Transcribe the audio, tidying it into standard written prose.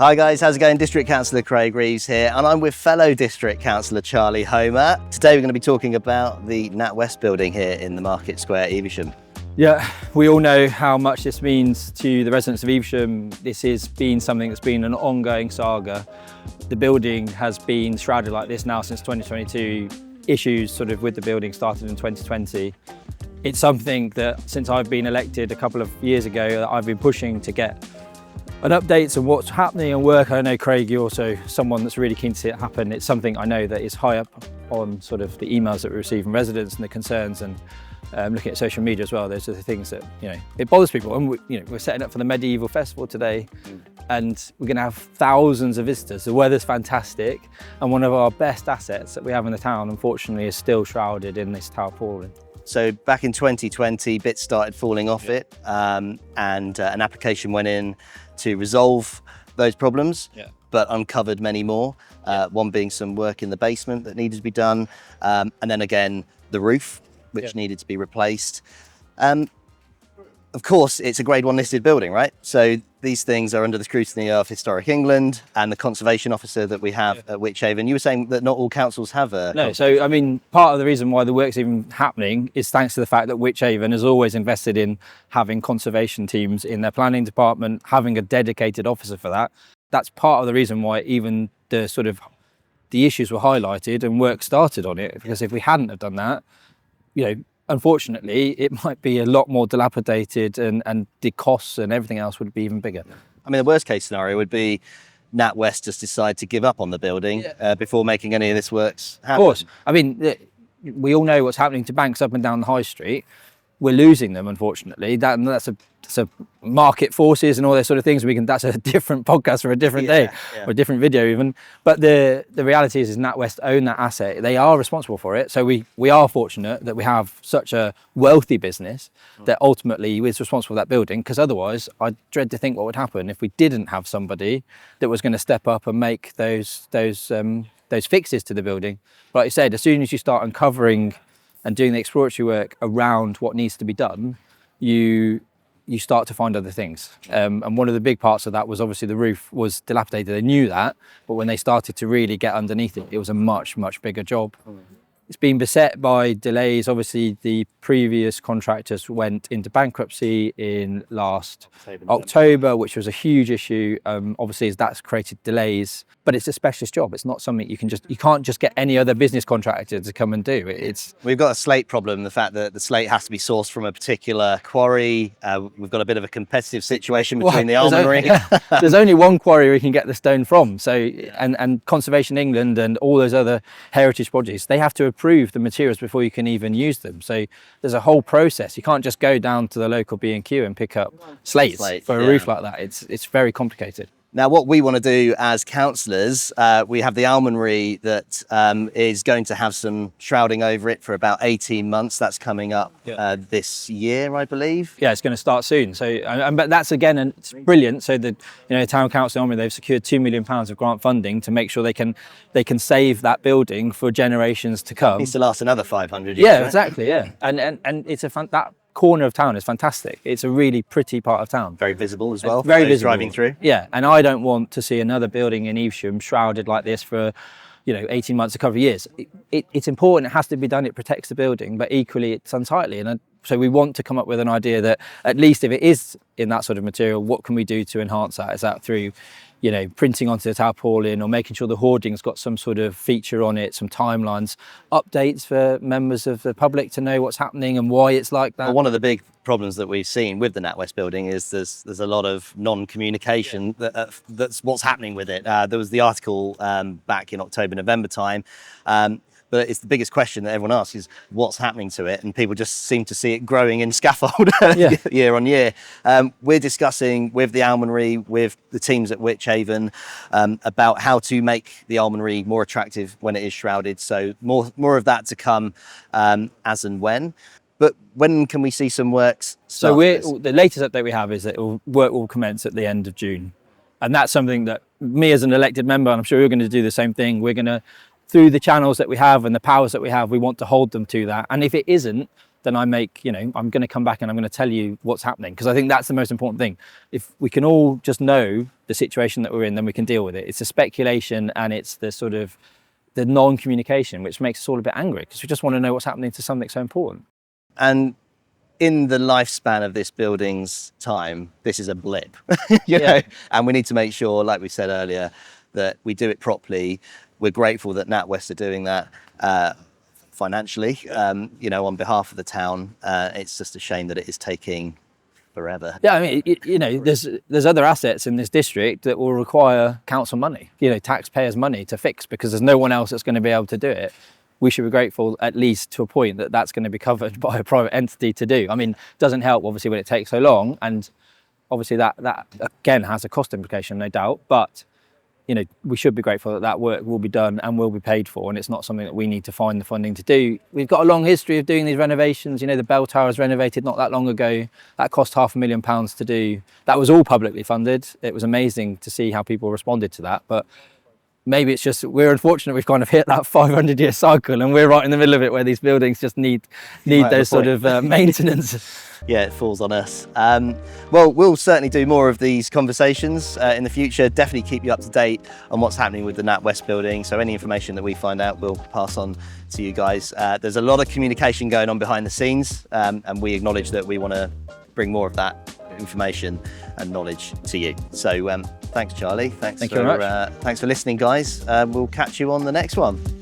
Hi guys, how's it going? District Councillor Craig Reeves here, and I'm with fellow District Councillor Charlie Homer. Today we're going to be talking about the Natwest building here in the Market Square, Evesham. Yeah, we all know how much this means to the residents of Evesham. This has been something that's been an ongoing saga. The building has been shrouded like this now since 2022. Issues sort of with the building started in 2020. It's something that since I've been elected a couple of years ago that I've been pushing to get an updates on what's happening and work. I know, Craig, you're also someone that's really keen to see it happen. It's something I know that is high up on sort of the emails that we receive from residents and the concerns, and looking at social media as well. Those are the things that, it bothers people. And we're setting up for the Medieval Festival today, and we're going to have thousands of visitors. The weather's fantastic, and one of our best assets that we have in the town, unfortunately, is still shrouded in this tarpaulin. So back in 2020, bits started falling off it, and an application went in to resolve those problems, but uncovered many more. One being some work in the basement that needed to be done, and then again, the roof, which needed to be replaced. Of course, it's a Grade 1 listed building, right? So these things are under the scrutiny of Historic England and the conservation officer that we have at Wychavon. You were saying that not all councils have a... No, so I mean, part of the reason why the work's even happening is thanks to the fact that Wychavon has always invested in having conservation teams in their planning department, having a dedicated officer for that. That's part of the reason why even the issues were highlighted and work started on it, because if we hadn't have done that, unfortunately, it might be a lot more dilapidated, and the costs and everything else would be even bigger. I mean, the worst case scenario would be Natwest just decide to give up on the building before making any of this works happen. Of course. I mean, we all know what's happening to banks up and down the high street. We're losing them, unfortunately. That's a market forces and all those sort of things. That's a different podcast for a different day, or a different video even. But the reality is Natwest own that asset. They are responsible for it. So we are fortunate that we have such a wealthy business that ultimately is responsible for that building, because otherwise I dread to think what would happen if we didn't have somebody that was going to step up and make those fixes to the building. But like you said, as soon as you start uncovering and doing the exploratory work around what needs to be done, you start to find other things. And one of the big parts of that was obviously the roof was dilapidated. They knew that, but when they started to really get underneath it, it was a much, much bigger job. It's been beset by delays. Obviously, the previous contractors went into bankruptcy in last October, which was a huge issue. Obviously, as that's created delays, but it's a specialist job. It's not something you can't just get any other business contractor to come and do. We've got a slate problem, the fact that the slate has to be sourced from a particular quarry. We've got a bit of a competitive situation between the almonry. There's only one quarry we can get the stone from. So, and Conservation England and all those other heritage projects, they have to approve the materials before you can even use them. So there's a whole process. You can't just go down to the local B&Q and pick up slates for a roof like that. It's very complicated. Now, what we want to do as councillors, we have the almonry that is going to have some shrouding over it for about 18 months. That's coming up this year, I believe. Yeah, it's going to start soon. So, but that's again, it's brilliant. So the Town Council Almonry, they've secured £2 million of grant funding to make sure they can save that building for generations to come. It needs to last another 500 years. Yeah, right? exactly. Yeah, and it's that corner of town is fantastic. It's a really pretty part of town. Very visible as well. Very visible. Driving through. Yeah, and I don't want to see another building in Evesham shrouded like this for 18 months, a couple of years. It's important. It has to be done. It protects the building, but equally it's unsightly. And so we want to come up with an idea that at least if it is in that sort of material, what can we do to enhance that? Is that through printing onto the tarpaulin, or making sure the hoarding's got some sort of feature on it, some timelines, updates for members of the public to know what's happening and why it's like that. Well, one of the big problems that we've seen with the Natwest building is there's a lot of non-communication. That's what's happening with it. There was the article back in October, November time. But it's the biggest question that everyone asks is what's happening to it, and people just seem to see it growing in scaffold year on year. We're discussing with the almonry, with the teams at Wychavon, about how to make the almonry more attractive when it is shrouded. So more of that to come as and when. But when can we see some works start? So the latest update we have is that work will commence at the end of June. And that's something that me as an elected member, and I'm sure you're going to do the same thing, we're going to, through the channels that we have and the powers that we have, we want to hold them to that. And if it isn't, then I'm going to come back and I'm going to tell you what's happening, because I think that's the most important thing. If we can all just know the situation that we're in, then we can deal with it. It's the speculation and it's the sort of the non-communication which makes us all a bit angry, because we just want to know what's happening to something so important. And in the lifespan of this building's time, this is a blip, you know, and we need to make sure, like we said earlier, that we do it properly. We're grateful that Natwest are doing that financially, you know, on behalf of the town. It's just a shame that it is taking forever. Yeah, I mean, you know, there's other assets in this district that will require council money, you know, taxpayers' money to fix, because there's no one else that's going to be able to do it. We should be grateful, at least to a point, that that's going to be covered by a private entity to do. I mean, it doesn't help, obviously, when it takes so long, and obviously that again has a cost implication, no doubt, but you know, we should be grateful that that work will be done and will be paid for, and it's not something that we need to find the funding to do. We've got a long history of doing these renovations. You know, the bell tower was renovated not that long ago. That cost £500,000 to do. That was all publicly funded. It was amazing to see how people responded to that, but maybe it's just we're unfortunate we've kind of hit that 500-year cycle, and we're right in the middle of it, where these buildings just need those sort of maintenance. Yeah, it falls on us. Well, we'll certainly do more of these conversations in the future. Definitely keep you up to date on what's happening with the Natwest building. So any information that we find out, we'll pass on to you guys. There's a lot of communication going on behind the scenes, and we acknowledge that we want to bring more of that information and knowledge to you. So thanks, Charlie. Thanks for listening, guys. We'll catch you on the next one.